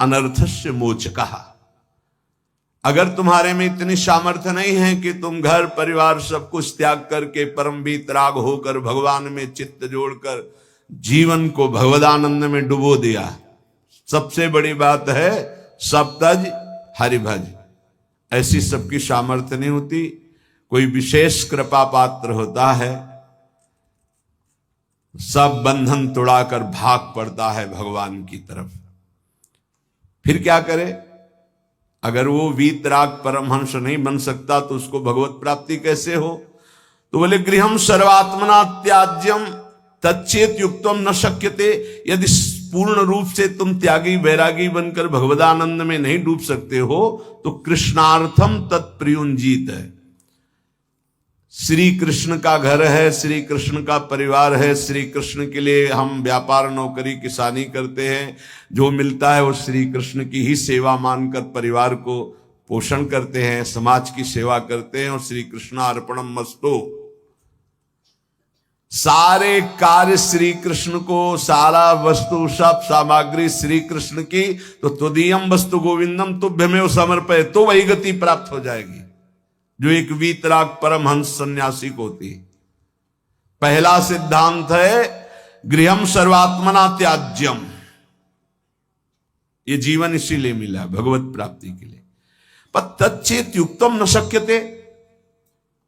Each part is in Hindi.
अनर्थस्य मोचकः। अगर तुम्हारे में इतनी सामर्थ्य नहीं है कि तुम घर परिवार सब कुछ त्याग करके परम वीतराग होकर भगवान में चित्त जोड़कर जीवन को भगवदानंद में डुबो दिया, सबसे बड़ी बात है सप्तज हरिभज, ऐसी सबकी सामर्थ्य नहीं होती। कोई विशेष कृपा पात्र होता है, सब बंधन तोड़ाकर भाग पड़ता है भगवान की तरफ। फिर क्या करे? अगर वो वीतराग परमहंस नहीं बन सकता तो उसको भगवत प्राप्ति कैसे हो? तो बोले गृहम सर्वात्मना त्याज्यम तच्चेत युक्तम न शक्यते। यदि पूर्ण रूप से तुम त्यागी वैरागी बनकर भगवदानंद में नहीं डूब सकते हो तो कृष्णार्थम तत्प्रियुंजीत है। श्री कृष्ण का घर है, श्री कृष्ण का परिवार है, श्री कृष्ण के लिए हम व्यापार नौकरी किसानी करते हैं, जो मिलता है वो श्री कृष्ण की ही सेवा मानकर परिवार को पोषण करते हैं, समाज की सेवा करते हैं और श्री कृष्ण अर्पणम मस्तु। सारे कार्य श्री कृष्ण को, सारा वस्तु सब सामग्री श्री कृष्ण की, तो तुदीयम वस्तु गोविंदम तुभ्यमेव समर्पय, तो वही गति प्राप्त हो जाएगी जो एक वीतराग परमहंस सन्यासी को होती। पहला सिद्धांत है गृहम सर्वात्मना त्याज्यम, ये जीवन इसीलिए मिला भगवत प्राप्ति के लिए। पर तच्चेत युक्तम न शक्यते,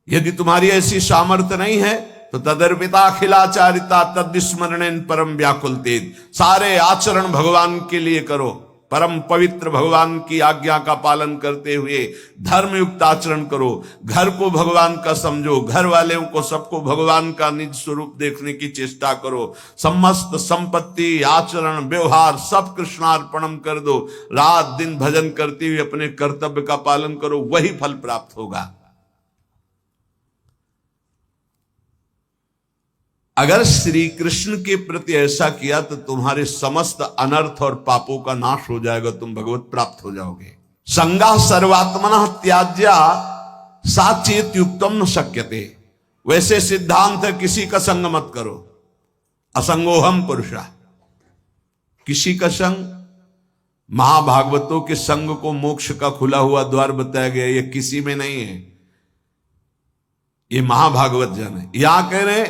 यदि तुम्हारी ऐसी सामर्थ्य नहीं है तो तदर्पिताखिलाचारिता तद्विस्मरणेन परम व्याकुलतेज, सारे आचरण भगवान के लिए करो, परम पवित्र भगवान की आज्ञा का पालन करते हुए धर्मयुक्त आचरण करो, घर को भगवान का समझो, घर वालों को सबको भगवान का निज स्वरूप देखने की चेष्टा करो, समस्त संपत्ति आचरण व्यवहार सब कृष्णार्पणम कर दो, रात दिन भजन करते हुए अपने कर्तव्य का पालन करो, वही फल प्राप्त होगा। अगर श्री कृष्ण के प्रति ऐसा किया तो तुम्हारे समस्त अनर्थ और पापों का नाश हो जाएगा, तुम भगवत प्राप्त हो जाओगे। संगा सर्वात्मना त्याज्या साचेत युक्तम न शक्यते, वैसे सिद्धांत है किसी का संग मत करो, असंगोहम पुरुषा, किसी का संग। महाभागवतों के संग को मोक्ष का खुला हुआ द्वार बताया गया, ये किसी में नहीं है, ये महाभागवत जन है। यहां कह रहे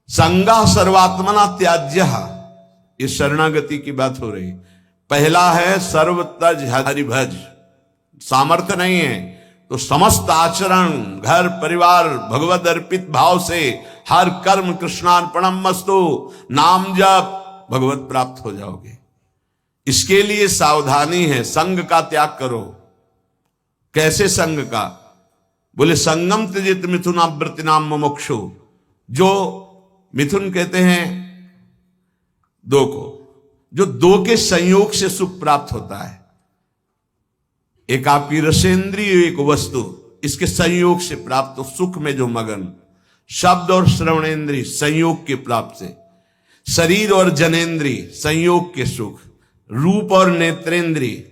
संगा सर्वात्मना त्याज्य, ये शरणागति की बात हो रही। पहला है सर्वतज हरिभज, सामर्थ्य नहीं है तो समस्त आचरण घर परिवार भगवद अर्पित भाव से हर कर्म कृष्णार्पणम मस्तु, नाम जप, भगवत प्राप्त हो जाओगे। इसके लिए सावधानी है, संग का त्याग करो। कैसे संग का? बोले संगम त्यजित मिथुनावृत्ति नाम मुमुक्षु, जो मिथुन कहते हैं दो को, जो दो के संयोग से सुख प्राप्त होता है, एक आपकी रसेंद्रिय एक वस्तु, इसके संयोग से प्राप्त सुख में जो मगन, शब्द और श्रवणेन्द्रिय संयोग के प्राप्त से, शरीर और जनेन्द्रिय संयोग के सुख, रूप और नेत्रेंद्रिय,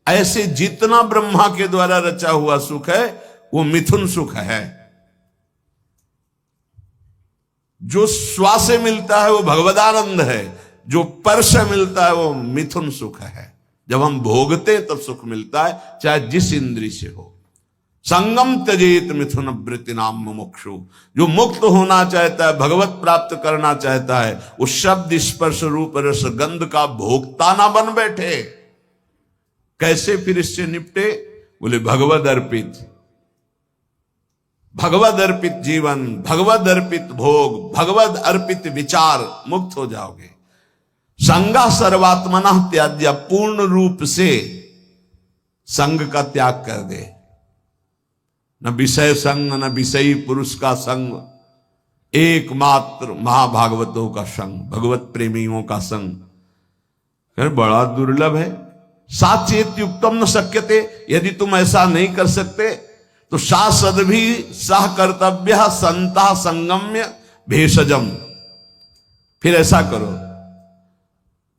ऐसे जितना ब्रह्मा के द्वारा रचा हुआ सुख है वो मिथुन सुख है। जो स्वा से मिलता है वो भगवदानंद है, जो पर से मिलता है वो मिथुन सुख है। जब हम भोगते हैं तब सुख मिलता है, चाहे जिस इंद्री से हो। संगम त्यजेत मिथुन वृत्ति नाम मुमुक्षु, जो मुक्त होना चाहता है, भगवत प्राप्त करना चाहता है, उस शब्द स्पर्श रूप रस गंध का भोक्ता ना बन बैठे। कैसे फिर इससे निपटे? बोले भगवद अर्पित, भगवद अर्पित जीवन, भगवद अर्पित भोग, भगवद अर्पित विचार, मुक्त हो जाओगे। संगा सर्वात्मना त्याज्य, पूर्ण रूप से संग का त्याग कर दे, न विषय संग न विषयी पुरुष का संग, एकमात्र महाभागवतों का संग, भगवत प्रेमियों का संग बड़ा दुर्लभ है। साचेत युक्तम न शक्यते, यदि तुम ऐसा नहीं कर सकते तो शासद भी सह कर्तव्य संता संगम्य भेषजम, फिर ऐसा करो,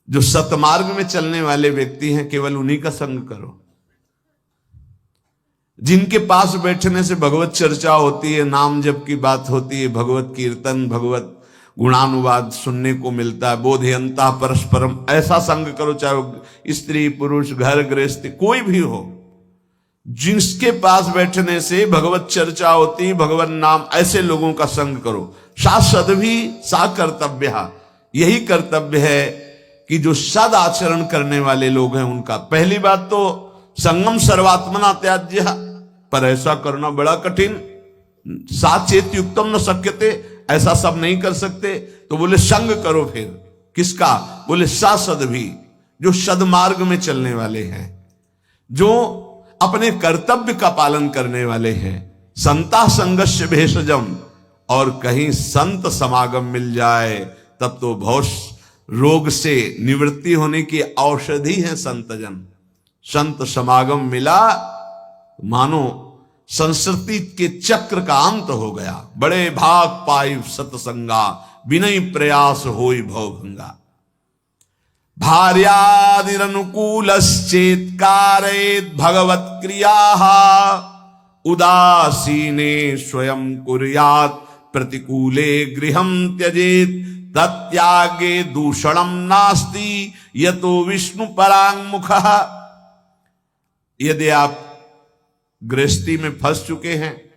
जो सतमार्ग में चलने वाले व्यक्ति हैं केवल उन्हीं का संग करो, जिनके पास बैठने से भगवत चर्चा होती है, नाम जप की बात होती है, भगवत कीर्तन, भगवत गुणानुवाद सुनने को मिलता है। बोधयंता परस्परम, ऐसा संग करो, चाहे वो स्त्री पुरुष घर गृहस्थी कोई भी हो, जिसके पास बैठने से भगवत चर्चा होती, भगवान नाम, ऐसे लोगों का संग करो। सा सद्भी सा कर्तव्य, यही कर्तव्य है कि जो सद आचरण करने वाले लोग हैं उनका। पहली बात तो संगम सर्वात्मना त्याज्य, पर ऐसा करना बड़ा कठिन। साचेत युक्तम न शक्यते, ऐसा सब नहीं कर सकते। तो बोले संग करो। फिर किसका? बोले सा सद्भी, जो सदमार्ग में चलने वाले हैं, जो अपने कर्तव्य का पालन करने वाले हैं। संता संगस्य भेषजम, और कहीं संत समागम मिल जाए तब तो भौष रोग से निवृत्ति होने की औषधि है संतजन। संत समागम मिला मानो संस्कृति के चक्र का अंत हो गया। बड़े भाग पाई सतसंगा, विनय प्रयास होई भवभंगा। भार्यादिरनुकूलश्चेत् कारयेत् भगवत क्रिया, उदासीने स्वयं कुर्यात् प्रतिकूले गृहं त्यजेत्, तत्यागे दूषणं नास्ति यतो विष्णु परांगमुखः। यदि आप गृहस्थी में फंस चुके हैं,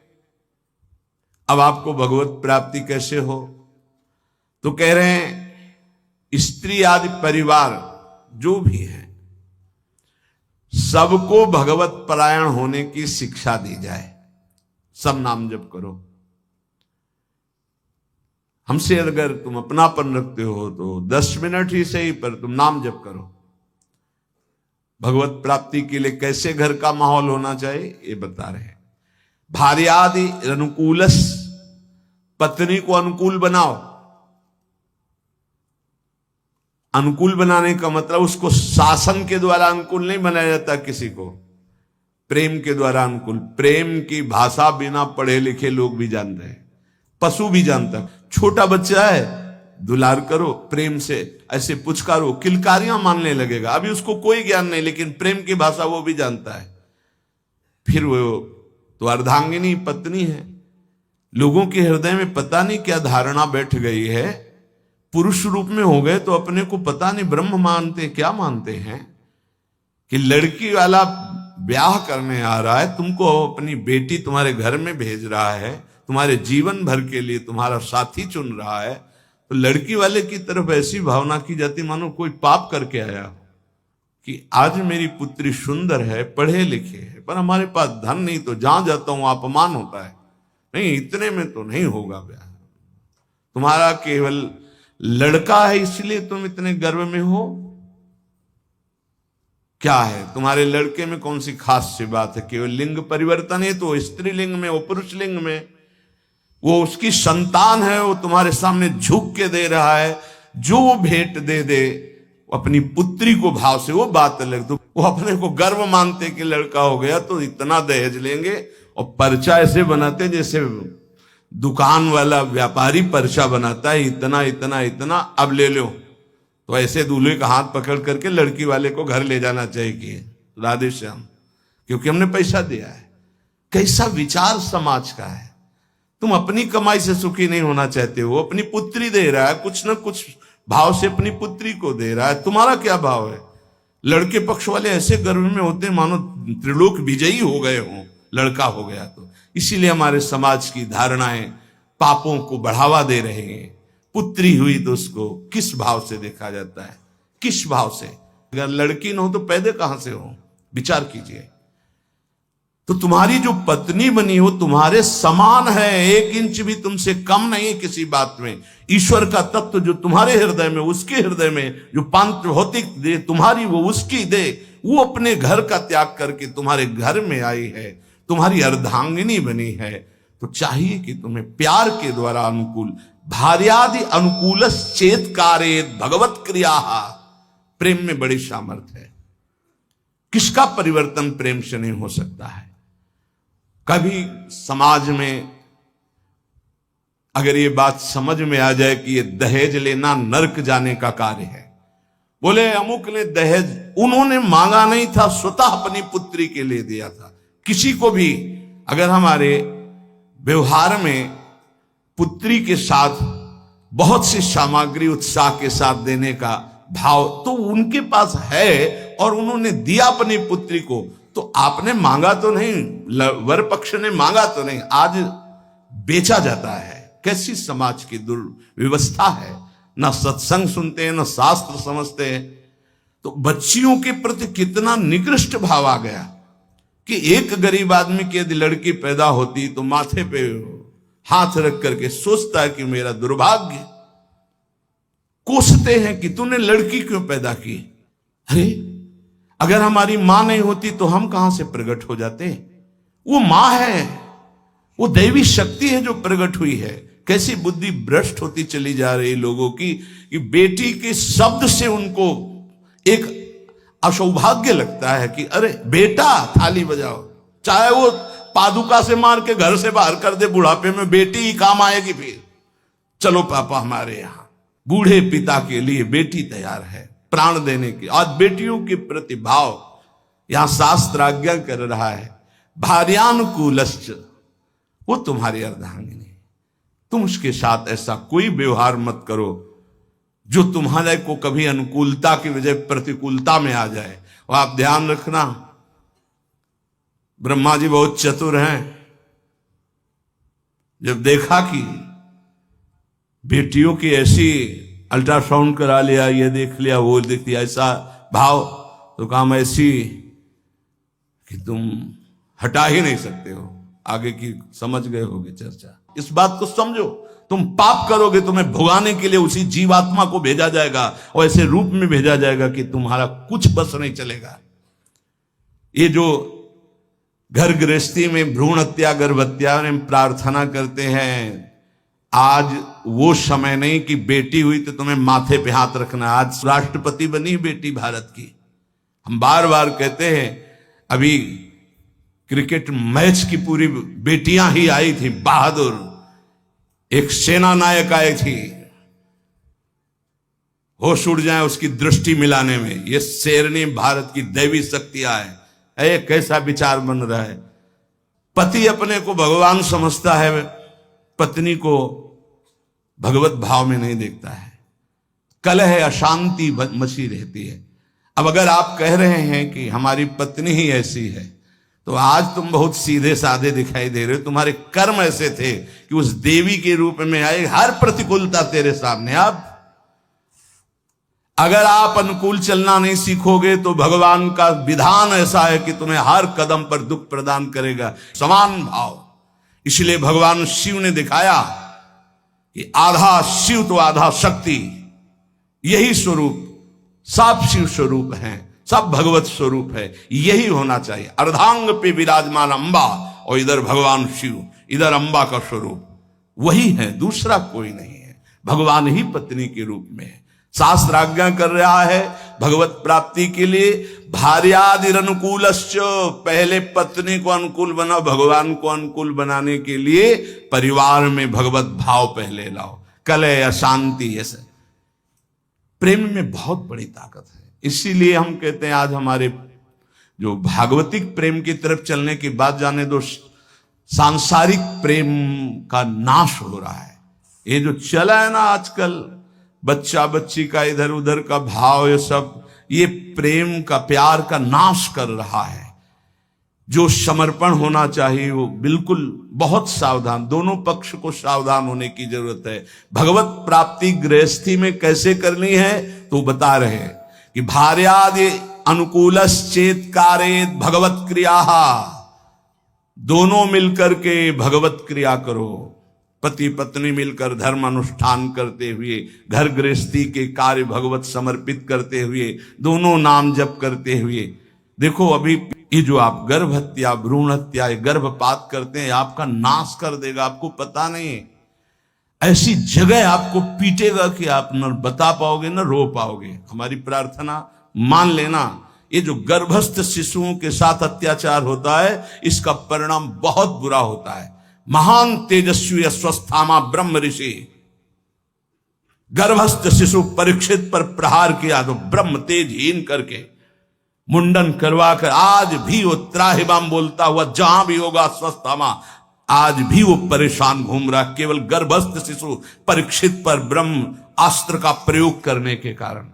अब आपको भगवत प्राप्ति कैसे हो? तो कह रहे हैं स्त्री आदि परिवार जो भी है, सबको भगवत परायण होने की शिक्षा दी जाए। सब नाम जप करो। हमसे अगर तुम अपनापन रखते हो तो 10 मिनट ही सही, पर तुम नाम जप करो। भगवत प्राप्ति के लिए कैसे घर का माहौल होना चाहिए ये बता रहे हैं। भार्यादि अनुकूलस, पत्नी को अनुकूल बनाओ। अनुकूल बनाने का मतलब उसको शासन के द्वारा अनुकूल नहीं बनाया जाता, किसी को प्रेम के द्वारा अनुकूल। प्रेम की भाषा बिना पढ़े लिखे लोग भी जानते हैं, पशु भी जानता है। छोटा बच्चा है, दुलार करो प्रेम से, ऐसे पुचकारो, किलकारियां मानने लगेगा। अभी उसको कोई ज्ञान नहीं, लेकिन प्रेम की भाषा वो भी जानता है। फिर वो तो अर्धांगिनी पत्नी है। लोगों के हृदय में पता नहीं क्या धारणा बैठ गई है, पुरुष रूप में हो गए तो अपने को पता नहीं ब्रह्म मानते क्या मानते हैं, कि लड़की वाला ब्याह करने आ रहा है, तुमको अपनी बेटी तुम्हारे घर में भेज रहा है, तुम्हारे जीवन भर के लिए तुम्हारा साथी चुन रहा है, तो लड़की वाले की तरफ ऐसी भावना की जाती मानो कोई पाप करके आया हो, कि आज मेरी पुत्री सुंदर है, पढ़े लिखे है, पर हमारे पास धन नहीं, तो जहां जाता हूं अपमान होता है। नहीं, इतने में तो नहीं होगा ब्याह। तुम्हारा केवल लड़का है इसलिए तुम इतने गर्व में हो? क्या है तुम्हारे लड़के में कौन सी खास सी बात है? केवल लिंग परिवर्तन है तो स्त्रीलिंग में, वो पुरुष लिंग में, वो उसकी संतान है, वो तुम्हारे सामने झुक के दे रहा है। जो वो भेंट दे दे अपनी पुत्री को भाव से, वो बात अलग। तो वो अपने को गर्व मानते कि लड़का हो गया तो इतना दहेज लेंगे, और पर्चा ऐसे बनाते जैसे दुकान वाला व्यापारी पर्चा बनाता है, इतना इतना इतना, अब ले लो। तो ऐसे दूल्हे का हाथ पकड़ करके लड़की वाले को घर ले जाना चाहिए कि राधे श्याम, क्योंकि हमने पैसा दिया है। कैसा विचार समाज का है। तुम अपनी कमाई से सुखी नहीं होना चाहते हो, अपनी पुत्री दे रहा है, कुछ ना कुछ भाव से अपनी पुत्री को दे रहा है, तुम्हारा क्या भाव है? लड़के पक्ष वाले ऐसे गर्व में होते हैं मानो त्रिलोक विजयी हो गए हों, लड़का हो गया तो। इसीलिए हमारे समाज की धारणाएं पापों को बढ़ावा दे रहे हैं। पुत्री हुई तो उसको किस भाव से देखा जाता है, किस भाव से? अगर लड़की न हो तो पैदा कहां से हो? विचार कीजिए। तो तुम्हारी जो पत्नी बनी हो तुम्हारे समान है, 1 इंच भी तुमसे कम नहीं किसी बात में। ईश्वर का तत्व जो तुम्हारे हृदय में, उसके हृदय में जो पांच भौतिक दे तुम्हारी, वो उसकी दे, वो अपने घर का त्याग करके तुम्हारे घर में आई है, तुम्हारी अर्धांगिनी बनी है। तो चाहिए कि तुम्हें प्यार के द्वारा अनुकूल, भार्यादि अनुकूलश्चेत् कारयेत् भगवत क्रिया। प्रेम में बड़ी सामर्थ्य है। किसका परिवर्तन प्रेम से नहीं हो सकता है? कभी समाज में अगर ये बात समझ में आ जाए कि ये दहेज लेना नरक जाने का कार्य है, बोले अमुक ने दहेज, उन्होंने मांगा नहीं था, स्वतः अपनी पुत्री के लिए दिया था। किसी को भी अगर हमारे व्यवहार में पुत्री के साथ बहुत सी सामग्री उत्साह के साथ देने का भाव तो उनके पास है और उन्होंने दिया अपनी पुत्री को। तो आपने मांगा तो नहीं, वर पक्ष ने मांगा तो नहीं, आज बेचा जाता है। कैसी समाज की दुर्व्यवस्था है, ना सत्संग सुनते हैं, ना शास्त्र समझते हैं। तो बच्चियों के प्रति कितना निकृष्ट भाव आ गया कि एक गरीब आदमी की यदि लड़की पैदा होती तो माथे पे हाथ रख करके सोचता है कि मेरा दुर्भाग्य, कोसते हैं कि तूने लड़की क्यों पैदा की। अरे अगर हमारी मां नहीं होती तो हम कहां से प्रकट हो जाते। वो मां है, वो दैवी शक्ति है जो प्रकट हुई है। कैसी बुद्धि भ्रष्ट होती चली जा रही लोगों की कि बेटी के शब्द से उनको एक असौभाग्य लगता है कि अरे बेटा थाली बजाओ, चाहे वो पादुका से मार के घर से बाहर कर दे, बुढ़ापे में बेटी ही काम आएगी। फिर चलो पापा हमारे यहां बूढ़े पिता के लिए बेटी तैयार है प्राण देने की। आज बेटियों के प्रति भाव यहां शास्त्र आज्ञा कर रहा है, भार्यानुकूलश्च, वो तुम्हारी अर्धांगिनी, तुम उसके साथ ऐसा कोई व्यवहार मत करो जो तुम्हारे को कभी अनुकूलता की वजह प्रतिकूलता में आ जाए। और आप ध्यान रखना, ब्रह्मा जी बहुत चतुर हैं। जब देखा कि बेटियों की ऐसी अल्ट्रासाउंड करा लिया, ये देख लिया, वो देख लिया, ऐसा भाव, तो काम ऐसी कि तुम हटा ही नहीं सकते हो। आगे की समझ गए होगे चर्चा। इस बात को समझो, तुम पाप करोगे तुम्हें भुगाने के लिए उसी जीवात्मा को भेजा जाएगा और ऐसे रूप में भेजा जाएगा कि तुम्हारा कुछ बस नहीं चलेगा। ये जो घर गृहस्थी में भ्रूण हत्या गर्भ हत्या में प्रार्थना करते हैं, आज वो समय नहीं कि बेटी हुई तो तुम्हें माथे पे हाथ रखना। आज राष्ट्रपति बनी बेटी भारत की। हम बार बार कहते हैं, अभी क्रिकेट मैच की पूरी बेटियां ही आई थी, बहादुर एक सेना नायक आई थी, होश उड़ जाए उसकी दृष्टि मिलाने में। ये शेरनी भारत की दैवी शक्तियां है। कैसा विचार बन रहा है, पति अपने को भगवान समझता है, पत्नी को भगवत भाव में नहीं देखता है। कलह अशांति मची रहती है। अब अगर आप कह रहे हैं कि हमारी पत्नी ही ऐसी है, तो आज तुम बहुत सीधे साधे दिखाई दे रहे हो। तुम्हारे कर्म ऐसे थे कि उस देवी के रूप में आए, हर प्रतिकूलता तेरे सामने। अब अगर आप अनुकूल चलना नहीं सीखोगे तो भगवान का विधान ऐसा है कि तुम्हें हर कदम पर दुख प्रदान करेगा। समान भाव, इसलिए भगवान शिव ने दिखाया कि आधा शिव तो आधा शक्ति, यही स्वरूप सब शिव स्वरूप हैं, सब भगवत स्वरूप है। यही होना चाहिए। अर्धांग पे विराजमान अंबा, और इधर भगवान शिव, इधर अंबा का स्वरूप वही है, दूसरा कोई नहीं है। भगवान ही पत्नी के रूप में है। शास्त्र आज्ञा कर रहा है भगवत प्राप्ति के लिए भार्यादिर अनुकूलश्च, पहले पत्नी को अनुकूल बनाओ। भगवान को अनुकूल बनाने के लिए परिवार में भगवत भाव पहले लाओ। कलह अशांति, ऐसे प्रेम में बहुत बड़ी ताकत है। इसीलिए हम कहते हैं आज हमारे जो भागवतिक प्रेम की तरफ चलने की बात जाने दो, सांसारिक प्रेम का नाश हो रहा है। ये जो चला है ना आजकल, बच्चा बच्ची का इधर उधर का भाव, ये सब ये प्रेम का प्यार का नाश कर रहा है। जो समर्पण होना चाहिए वो बिल्कुल बहुत सावधान, दोनों पक्ष को सावधान होने की जरूरत है। भगवत प्राप्ति गृहस्थी में कैसे करनी है तो बता रहे हैं कि भार्यादि अनुकूलश्चेत कारेत भगवत क्रिया, दोनों मिलकर के भगवत क्रिया करो। पति पत्नी मिलकर धर्म अनुष्ठान करते हुए, घर गृहस्थी के कार्य भगवत समर्पित करते हुए, दोनों नाम जप करते हुए। देखो अभी ये जो आप गर्भ हत्या, भ्रूण हत्या, गर्भपात करते हैं, आपका नाश कर देगा, आपको पता नहीं। ऐसी जगह आपको पीटेगा कि आप न बता पाओगे न रो पाओगे। हमारी प्रार्थना मान लेना, ये जो गर्भस्थ शिशुओं के साथ अत्याचार होता है, इसका परिणाम बहुत बुरा होता है। महान तेजस्वी अस्वस्थामा ब्रह्म ऋषि गर्भस्थ शिशु परीक्षित पर प्रहार किया तो ब्रह्म तेजहीन करके मुंडन करवा कर आज भी वो त्राहिमाम बोलता हुआ जहां भी होगा अस्वस्थामा, आज भी वो परेशान घूम रहा, केवल गर्भस्थ शिशु परीक्षित पर ब्रह्म अस्त्र का प्रयोग करने के कारण।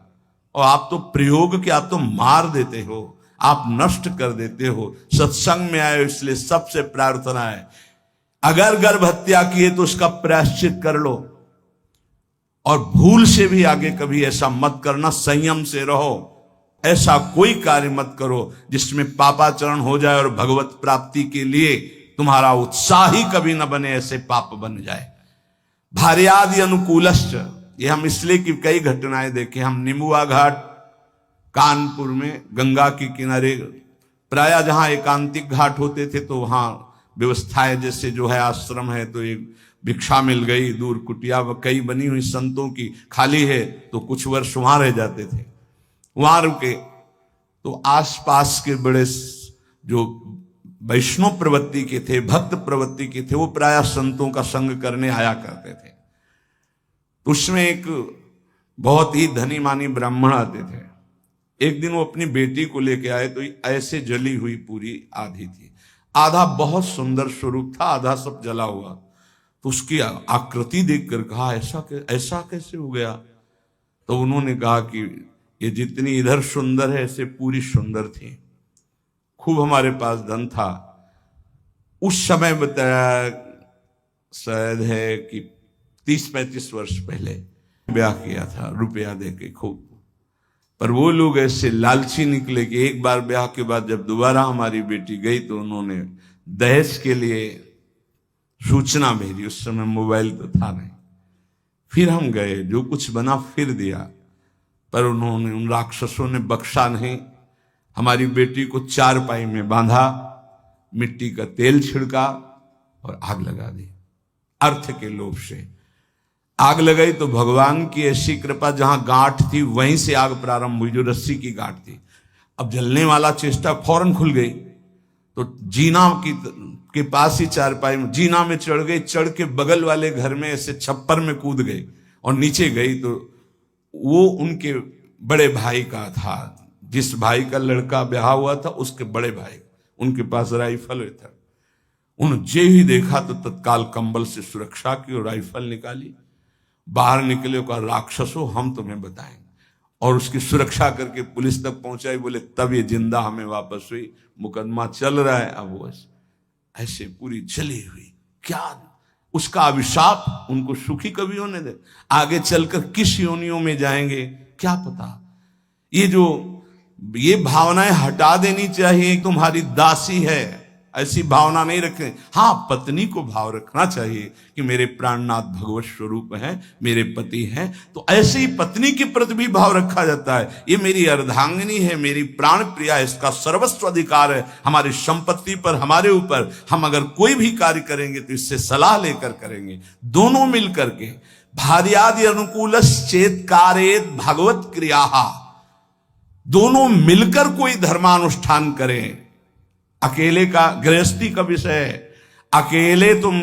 और आप तो प्रयोग के, आप तो मार देते हो, आप नष्ट कर देते हो। सत्संग में आए इसलिए सबसे प्रार्थना है, अगर गर्भ हत्या किए तो उसका प्रायश्चित कर लो, और भूल से भी आगे कभी ऐसा मत करना, संयम से रहो। ऐसा कोई कार्य मत करो जिसमें पापाचरण हो जाए और भगवत प्राप्ति के लिए तुम्हारा उत्साह ही कभी न बने, ऐसे पाप बन जाए। भार्यादि अनुकूलश्च, ये हम इसलिए कि कई घटनाएं देखे। हम निमुआ घाट कानपुर में गंगा के किनारे, प्राय जहां एकांतिक घाट होते थे तो वहां व्यवस्थाएं, जैसे जो है आश्रम है तो एक भिक्षा मिल गई, दूर कुटिया कई बनी हुई संतों की खाली है, तो कुछ वर्ष वहां रह जाते थे, वहां रुके। तो आसपास के बड़े जो वैष्णव प्रवृत्ति के थे, भक्त प्रवृत्ति के थे, वो प्राय संतों का संग करने आया करते थे। उसमें एक बहुत ही धनी मानी ब्राह्मण आते थे। एक दिन वो अपनी बेटी को लेके आए तो ऐसे जली हुई पूरी आधी थी, आधा बहुत सुंदर स्वरूप था, आधा सब जला हुआ। तो उसकी आकृति देखकर कहा ऐसा कैसे हो गया? तो उन्होंने कहा कि ये जितनी इधर सुंदर है ऐसे पूरी सुंदर थी। खूब हमारे पास धन था उस समय, बताया शायद है कि 30-35 वर्ष पहले ब्याह किया था रुपया देके खूब। पर वो लोग ऐसे लालची निकले कि एक बार ब्याह के बाद जब दोबारा हमारी बेटी गई तो उन्होंने दहेज के लिए सूचना भेजी। उस समय मोबाइल तो था नहीं। फिर हम गए, जो कुछ बना फिर दिया, पर उन्होंने, उन राक्षसों ने बख्शा नहीं। हमारी बेटी को चारपाई में बांधा, मिट्टी का तेल छिड़का और आग लगा दी। अर्थ के लोभ से आग लगाई तो भगवान की ऐसी कृपा, जहां गांठ थी वहीं से आग प्रारंभ हुई, जो रस्सी की गांठ थी। अब जलने वाला चेष्टा फौरन खुल गई, तो जीना के पास ही चारपाई में जीना में चढ़ गई, चढ़ के बगल वाले घर में ऐसे छप्पर में कूद गई और नीचे गई तो वो उनके बड़े भाई का था, जिस भाई का लड़का ब्याह हुआ था उसके बड़े भाई, उनके पास राइफल था। उन्होंने जे ही देखा तो तत्काल कंबल से सुरक्षा की और राइफल निकाली, बाहर निकले, कहा राक्षसों हम तुम्हें बताएंगे, और उसकी सुरक्षा करके पुलिस तक पहुंचाई। बोले तब ये जिंदा हमें वापस हुई, मुकदमा चल रहा है। अब वो ऐसे पूरी जली हुई, क्या उसका अभिशाप उनको सुखी कभी होने दे? आगे चलकर किस योनियों में जाएंगे क्या पता। ये भावनाएं हटा देनी चाहिए। तुम्हारी दासी है, ऐसी भावना नहीं रखें। हाँ, पत्नी को भाव रखना चाहिए कि मेरे प्राणनाथ भगवत स्वरूप हैं, मेरे पति हैं, तो ऐसे ही पत्नी के प्रति भी भाव रखा जाता है। ये मेरी अर्धांगिनी है, मेरी प्राण प्रिया है, इसका सर्वस्व अधिकार है हमारी संपत्ति पर, हमारे ऊपर। हम अगर कोई भी कार्य करेंगे तो इससे सलाह लेकर करेंगे, दोनों मिल करके। भार्यादि अनुकूलश्चेत् कारयेत् भगवत क्रिया, दोनों मिलकर कोई धर्मानुष्ठान करें। अकेले का, गृहस्थी का विषय है, अकेले तुम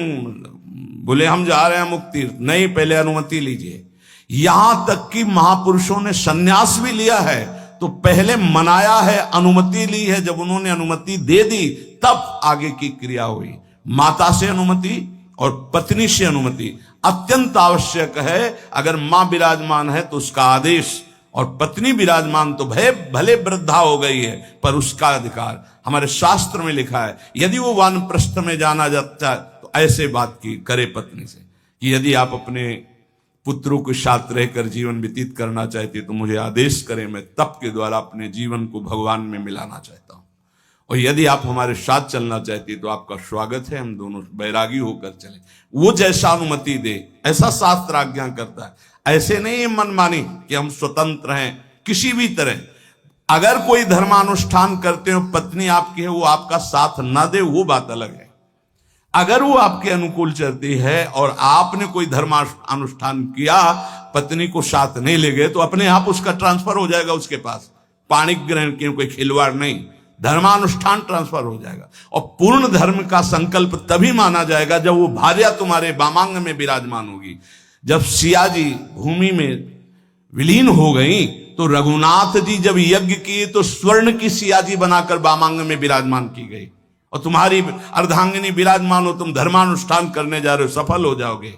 बोले हम जा रहे हैं मुक्ति, नहीं, पहले अनुमति लीजिए। यहां तक कि महापुरुषों ने सन्यास भी लिया है तो पहले मनाया है, अनुमति ली है। जब उन्होंने अनुमति दे दी तब आगे की क्रिया हुई। माता से अनुमति और पत्नी से अनुमति अत्यंत आवश्यक है। अगर मां विराजमान है तो उसका आदेश, और पत्नी विराजमान तो भले वृद्धा हो गई है पर उसका अधिकार। हमारे शास्त्र में लिखा है यदि वो वानप्रस्थ में जाना जाता है तो ऐसे बात की करे पत्नी से कि यदि आप अपने पुत्रों के साथ रहकर जीवन व्यतीत करना चाहते तो मुझे आदेश करें, मैं तप के द्वारा अपने जीवन को भगवान में मिलाना चाहता हूं। और यदि आप हमारे साथ चलना चाहते तो आपका स्वागत है, हम दोनों बैरागी होकर चले। वो जैसा अनुमति दे ऐसा शास्त्र आज्ञा करता है। ऐसे नहीं मनमानी कि हम स्वतंत्र हैं किसी भी तरह। अगर कोई धर्मानुष्ठान करते हो, पत्नी आपकी है, वो आपका साथ ना दे वो बात अलग है। अगर वो आपके अनुकूल चलती है और आपने कोई धर्मानुष्ठान किया, पत्नी को साथ नहीं ले गए, तो अपने आप उसका ट्रांसफर हो जाएगा उसके पास। पाणिक ग्रहण की कोई खिलवाड़ नहीं, धर्मानुष्ठान ट्रांसफर हो जाएगा। और पूर्ण धर्म का संकल्प तभी माना जाएगा जब वो भार्या तुम्हारे वामांग में विराजमान होगी। जब सिया जी भूमि में विलीन हो गई तो रघुनाथ जी जब यज्ञ किए तो स्वर्ण की सिया जी बनाकर वामांग में विराजमान की गई। और तुम्हारी अर्धांगिनी विराजमान हो, तुम धर्मानुष्ठान करने जा रहे हो, सफल हो जाओगे।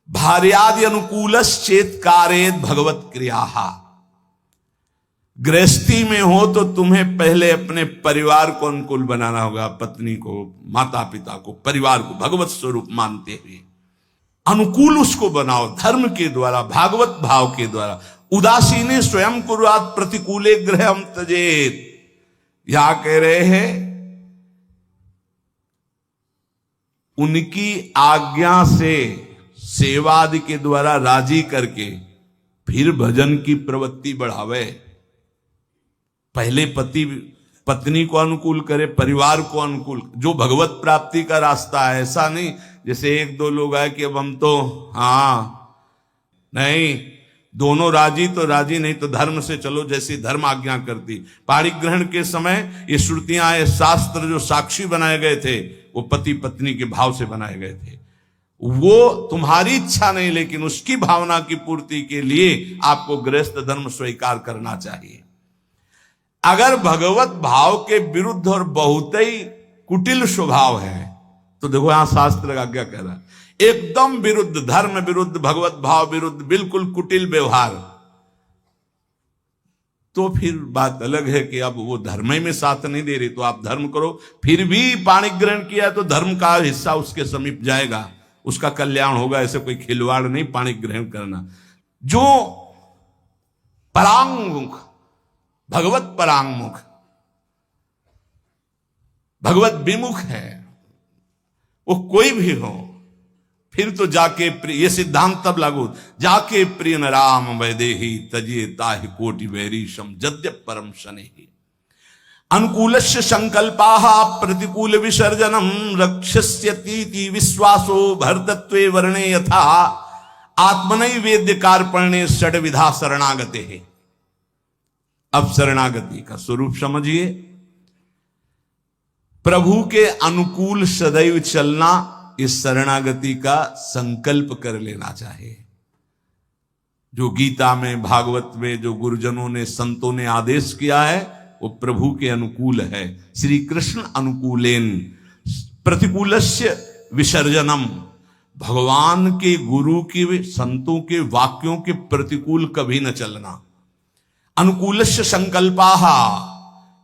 भार्यादि अनुकूलश्चेत कारेत भगवत क्रिया। गृहस्थी में हो तो तुम्हें पहले अपने परिवार को अनुकूल बनाना होगा, पत्नी को, माता पिता को, परिवार को भगवत स्वरूप मानते हुए अनुकूल उसको बनाओ, धर्म के द्वारा, भागवत भाव के द्वारा। उदासीने स्वयं कुर्यात् प्रतिकूले गृहम त्यजेत। यहां कह रहे हैं उनकी आज्ञा से सेवादि के द्वारा राजी करके फिर भजन की प्रवृत्ति बढ़ावे। पहले पति पत्नी को अनुकूल करे, परिवार को अनुकूल, जो भगवत प्राप्ति का रास्ता है। ऐसा नहीं जैसे एक दो लोग आए कि अब हम तो नहीं, दोनों राजी तो राजी, नहीं तो धर्म से चलो जैसी धर्म आज्ञा करती। पाणिग्रहण के समय ये श्रुतियां, ये शास्त्र जो साक्षी बनाए गए थे वो पति पत्नी के भाव से बनाए गए थे। वो तुम्हारी इच्छा नहीं, लेकिन उसकी भावना की पूर्ति के लिए आपको गृहस्थ धर्म स्वीकार करना चाहिए। अगर भगवत भाव के विरुद्ध और बहुत ही कुटिल स्वभाव है तो देखो यहां शास्त्र का क्या कह रहा है, एकदम विरुद्ध, धर्म विरुद्ध, भगवत भाव विरुद्ध, बिल्कुल कुटिल व्यवहार, तो फिर बात अलग है कि अब वो धर्म में साथ नहीं दे रही तो आप धर्म करो। फिर भी पाणिग्रहण किया तो धर्म का हिस्सा उसके समीप जाएगा, उसका कल्याण होगा। ऐसे कोई खिलवाड़ नहीं पाणिग्रहण करना। जो परांगमुख, भगवत परांगमुख, भगवत विमुख है, वो कोई भी हो, फिर तो जाके ये सिद्धांत तब लागू, जाके प्रिय न राम वैदेही तजिए ताहि कोटि वैरीशम जद्यप परम शनेहि। अनुकूलस्य संकल्पाः प्रतिकूल विसर्जनम रक्षस्यतीति विश्वासो भरतत्वे वर्णे यथा आत्मनैव वेद्य कार्पण्ये षड्विधा शरणागते है। अब शरणागति का स्वरूप समझिए। प्रभु के अनुकूल सदैव चलना, इस शरणागति का संकल्प कर लेना चाहिए। जो गीता में, भागवत में जो गुरुजनों ने, संतों ने आदेश किया है वो प्रभु के अनुकूल है। श्री कृष्ण अनुकूलेन प्रतिकूलस्य विसर्जनम, भगवान के, गुरु के, संतों के वाक्यों के प्रतिकूल कभी न चलना। अनुकूलस्य संकल्पाः,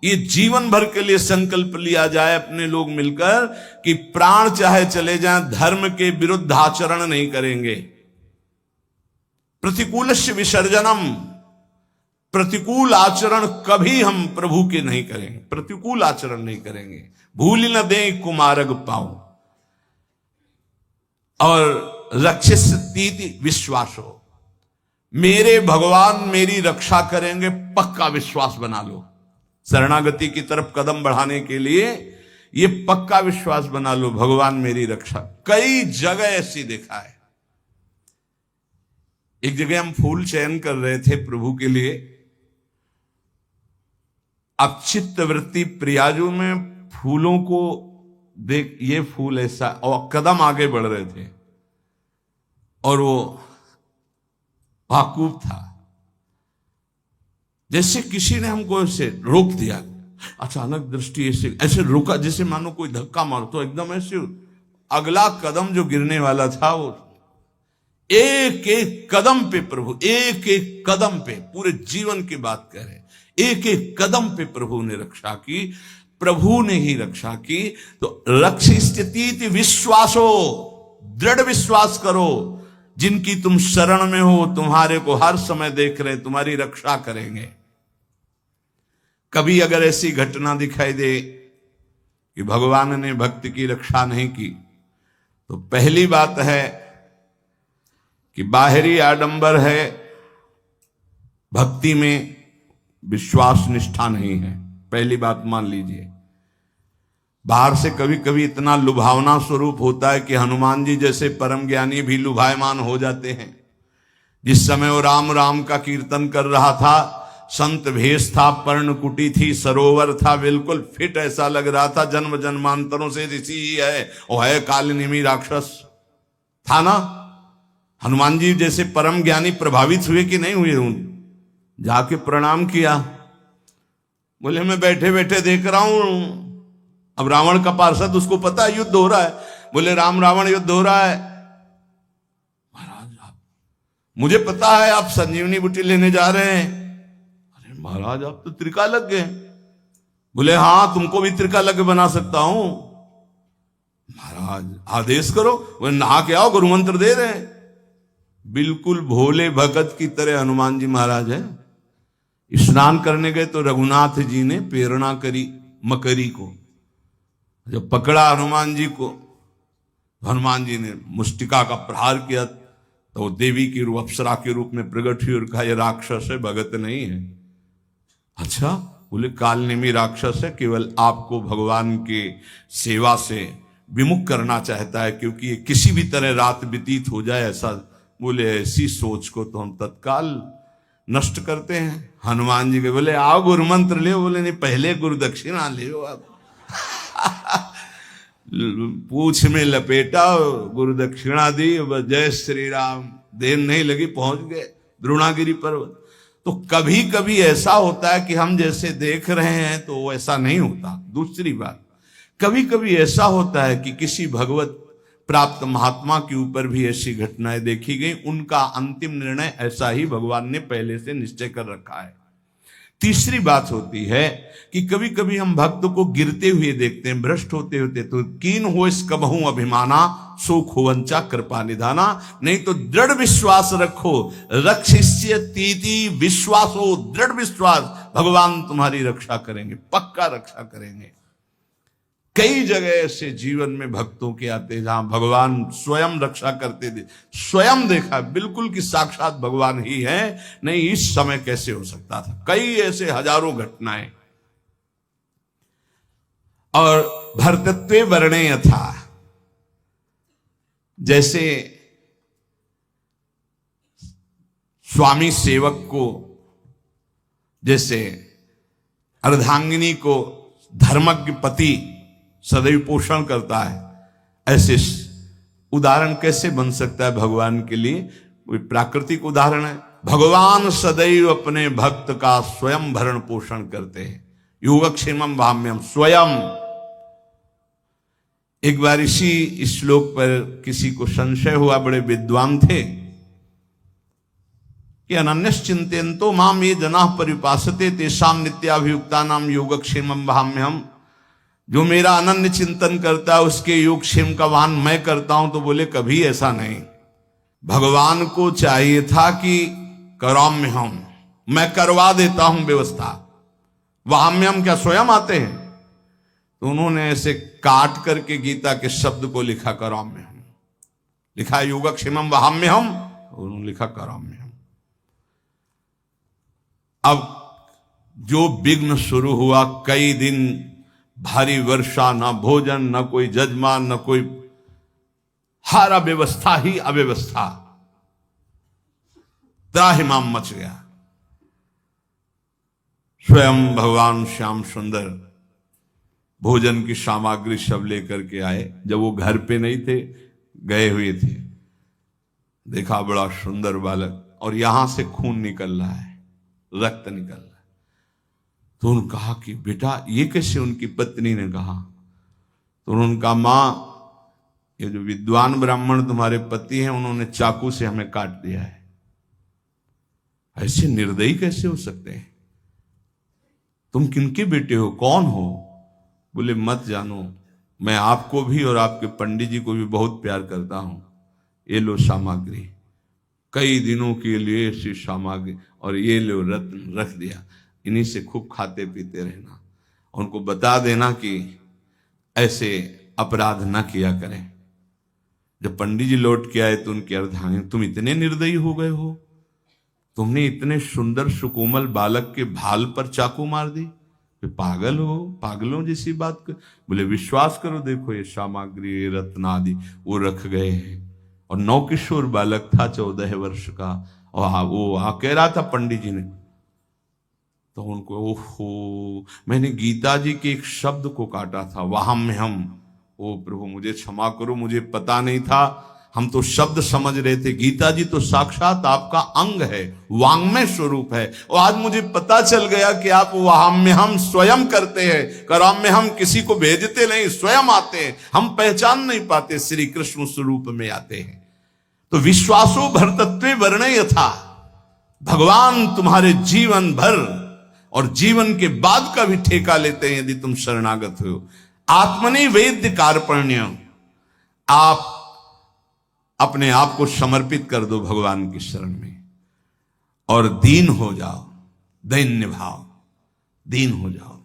ये जीवन भर के लिए संकल्प लिया जाए अपने लोग मिलकर कि प्राण चाहे चले जाएं, धर्म के विरुद्ध आचरण नहीं करेंगे। प्रतिकूलस्य विसर्जनम, प्रतिकूल आचरण कभी हम प्रभु के नहीं करेंगे, प्रतिकूल आचरण नहीं करेंगे। भूल न दें कुमारग पाऊं। और रक्षिस्तीति विश्वासो, मेरे भगवान मेरी रक्षा करेंगे, पक्का विश्वास बना लो। शरणागति की तरफ कदम बढ़ाने के लिए ये पक्का विश्वास बना लो, भगवान मेरी रक्षा। कई जगह ऐसी देखा है। एक जगह हम फूल चयन कर रहे थे प्रभु के लिए। अब चित्त वृत्ति प्रियाजू में फूलों को देख, ये फूल ऐसा, और कदम आगे बढ़ रहे थे और वो वाकूफ था, जैसे किसी ने हमको ऐसे रोक दिया। अचानक दृष्टि ऐसे रोका, जैसे मानो कोई धक्का मारो, तो एकदम ऐसे अगला कदम जो गिरने वाला था वो एक एक कदम पे प्रभु, एक एक कदम पे, पूरे जीवन की बात कह रहे, एक एक कदम पे प्रभु ने रक्षा की, प्रभु ने ही रक्षा की। तो रक्षिस्तीति विश्वासो, दृढ़ विश्वास करो, जिनकी तुम शरण में हो तुम्हारे को हर समय देख रहे, तुम्हारी रक्षा करेंगे। कभी अगर ऐसी घटना दिखाई दे कि भगवान ने भक्त की रक्षा नहीं की, तो पहली बात है कि बाहरी आडंबर है, भक्ति में विश्वास निष्ठा नहीं है। पहली बात मान लीजिए। बाहर से कभी कभी इतना लुभावना स्वरूप होता है कि हनुमान जी जैसे परम ज्ञानी भी लुभायमान हो जाते हैं। जिस समय वो राम राम का कीर्तन कर रहा था, संत भेष था, पर्णकुटी थी, सरोवर था, बिल्कुल फिट, ऐसा लग रहा था जन्म जन्मांतरों से ऋषि ही है, वो है कालनेमी राक्षस था ना। हनुमान जी जैसे परम ज्ञानी प्रभावित हुए कि नहीं हुए? जाके प्रणाम किया, बोले मैं बैठे बैठे देख रहा हूं अब रावण का पार्षद, उसको पता है युद्ध हो रहा है, बोले राम रावण युद्ध हो रहा है। महाराज आप, मुझे पता है आप संजीवनी बूटी लेने जा रहे हैं। अरे महाराज आप तो त्रिका लग गए। बोले हाँ तुमको भी त्रिका लग बना सकता हूं। महाराज आदेश करो। वो नहा के आओ, गुरु मंत्र दे रहे हैं। बिल्कुल भोले भगत की तरह हनुमान जी महाराज है। स्नान करने गए तो रघुनाथ जी ने प्रेरणा करी मकरी को, जब पकड़ा हनुमान जी को, हनुमान जी ने मुष्टिका का प्रहार किया तो वो देवी की रूप, अप्सरा के रूप में प्रकट हुई और कहा ये राक्षस है, भगत नहीं है। अच्छा, बोले कालनेमी राक्षस है, केवल आपको भगवान के सेवा से विमुख करना चाहता है, क्योंकि ये किसी भी तरह रात व्यतीत हो जाए ऐसा। बोले ऐसी सोच को तो हम तत्काल नष्ट करते हैं। हनुमान जी के बोले आओ गुरु मंत्र ले। बोले नहीं, पहले गुरु दक्षिणा ले आप। पूछ में लपेटा, गुरु दक्षिणा दी, जय श्री राम। देर नहीं लगी, पहुंच गए द्रोणागिरी पर्वत। तो कभी कभी ऐसा होता है कि हम जैसे देख रहे हैं तो वैसा नहीं होता। दूसरी बात, कभी कभी ऐसा होता है कि किसी भगवत प्राप्त महात्मा के ऊपर भी ऐसी घटनाएं देखी गई, उनका अंतिम निर्णय ऐसा ही भगवान ने पहले से निश्चय कर रखा है। तीसरी बात होती है कि कभी कभी हम भक्त को गिरते हुए देखते हैं, भ्रष्ट होते होते, तो कीन हो इस कबहू अभिमाना सो खोवंचा कृपा निधाना। नहीं तो दृढ़ विश्वास रखो, रक्षिष्य तीति विश्वास हो, दृढ़ विश्वास, भगवान तुम्हारी रक्षा करेंगे, पक्का रक्षा करेंगे। कई जगह ऐसे जीवन में भक्तों के आते जहां भगवान स्वयं रक्षा करते थे, स्वयं देखा बिल्कुल कि साक्षात भगवान ही है। नहीं इस समय कैसे हो सकता था। कई ऐसे हजारों घटनाएं। और भर्तृत्वे वर्णे यथा, जैसे स्वामी सेवक को, जैसे अर्धांगिनी को धर्मज्ञ पति सदैव पोषण करता है, ऐसे उदाहरण कैसे बन सकता है भगवान के लिए। कोई प्राकृतिक उदाहरण है। भगवान सदैव अपने भक्त का स्वयं भरण पोषण करते हैं। योगक्षेमम भाम्यम स्वयं। एक बार इसी श्लोक पर किसी को संशय हुआ, बड़े विद्वान थे, कि अनन्यश्चिंतयन्तो माम ये जनाः परिपासते तेषां नित्याभियुक्ता नाम योगक्षेमम भाम्यहम्। जो मेरा अनन्य चिंतन करता है उसके योगक्षेम का वाहन मैं करता हूं। तो बोले कभी ऐसा नहीं। भगवान को चाहिए था कि कराम्यहम्, मैं करवा देता हूं व्यवस्था। वाम्यम क्या स्वयं आते हैं? तो उन्होंने ऐसे काट करके गीता के शब्द को लिखा कराम्यहम्, लिखा योगक्षेमम वाम्यहम्, उन्होंने लिखा कराम्यहम्। अब जो विघ्न शुरू हुआ, कई दिन भारी वर्षा, ना भोजन, ना कोई जजमान, ना कोई, हर अव्यवस्था ही अव्यवस्था, त्राहिमाम मच गया। स्वयं भगवान श्याम सुंदर भोजन की सामग्री सब लेकर के आए। जब वो घर पे नहीं थे, गए हुए थे, देखा बड़ा सुंदर बालक और यहां से खून निकल रहा है, रक्त निकल रहा है। तो उन्होंने कहा कि बेटा ये कैसे? उनकी पत्नी ने कहा। तो उन्होंने कहा मां, ये जो विद्वान ब्राह्मण तुम्हारे पति हैं उन्होंने चाकू से हमें काट दिया है। ऐसे निर्दयी कैसे हो सकते हैं? तुम किनके बेटे हो, कौन हो? बोले मत जानो, मैं आपको भी और आपके पंडित जी को भी बहुत प्यार करता हूं। ये लो सामग्री, कई दिनों के लिए ऐसी सामग्री, और ये लो रत्न रख दिया, इन्हीं से खूब खाते पीते रहना। उनको बता देना कि ऐसे अपराध न किया करें। जब पंडित जी लौट के आए तो उनकी अर्धांगिनी, तुम इतने निर्दयी हो गए हो, तुमने इतने सुंदर सुकोमल बालक के भाल पर चाकू मार दी, पागल हो, पागलों जैसी बात कर। बोले विश्वास करो, देखो ये सामग्री रत्न आदि वो रख गए हैं। और नौकिशोर बालक था 14 वर्ष का, और वो कह रहा था पंडित जी ने, तो उनको ओहो, मैंने गीता जी के एक शब्द को काटा था, वाहम्यहम्। ओ प्रभु मुझे क्षमा करो, मुझे पता नहीं था, हम तो शब्द समझ रहे थे, गीता जी तो साक्षात आपका अंग है, वांग्मय स्वरूप है। और आज मुझे पता चल गया कि आप वाह्य हम स्वयं करते हैं, कराम में हम किसी को भेजते नहीं, स्वयं आते हैं। हम पहचान नहीं पाते, श्री कृष्ण स्वरूप में आते हैं। तो विश्वासो भरतत्वे वर्णय यथा, भगवान तुम्हारे जीवन भर और जीवन के बाद का भी ठेका लेते हैं यदि तुम शरणागत हो। आत्मनि वेद्य कार्पण्य, आप अपने आप को समर्पित कर दो भगवान की शरण में और दीन हो जाओ, दैन्य भाव, दीन हो जाओ।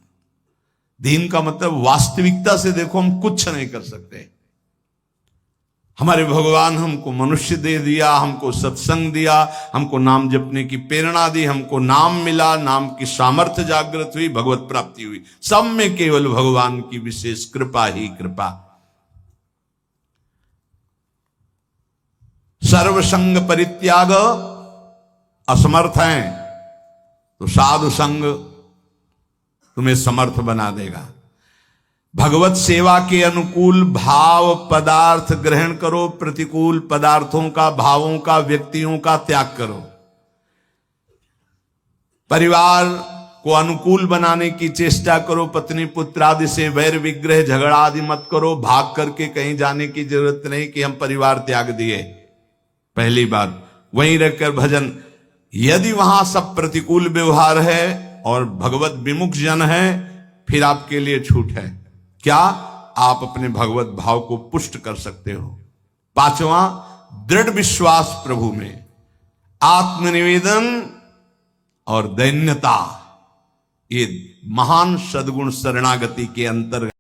दीन का मतलब वास्तविकता से देखो, हम कुछ नहीं कर सकते। हमारे भगवान हमको मनुष्य दे दिया, हमको सत्संग दिया, हमको नाम जपने की प्रेरणा दी, हमको नाम मिला, नाम की सामर्थ्य जागृत हुई, भगवत प्राप्ति हुई। सब में केवल भगवान की विशेष कृपा ही कृपा। सर्वसंग परित्याग, असमर्थ हैं तो साधु संग तुम्हें समर्थ बना देगा। भगवत सेवा के अनुकूल भाव पदार्थ ग्रहण करो, प्रतिकूल पदार्थों का, भावों का, व्यक्तियों का त्याग करो। परिवार को अनुकूल बनाने की चेष्टा करो, पत्नी पुत्र आदि से वैर विग्रह झगड़ा आदि मत करो। भाग करके कहीं जाने की जरूरत नहीं कि हम परिवार त्याग दिए। पहली बात, वहीं रहकर भजन। यदि वहां सब प्रतिकूल व्यवहार है और भगवत विमुख जन है, फिर आपके लिए छूट है। क्या? आप अपने भगवत भाव को पुष्ट कर सकते हो। पांचवा, दृढ़ विश्वास प्रभु में, आत्मनिवेदन और दैन्यता, ये महान सद्गुण शरणागति के अंतर्गत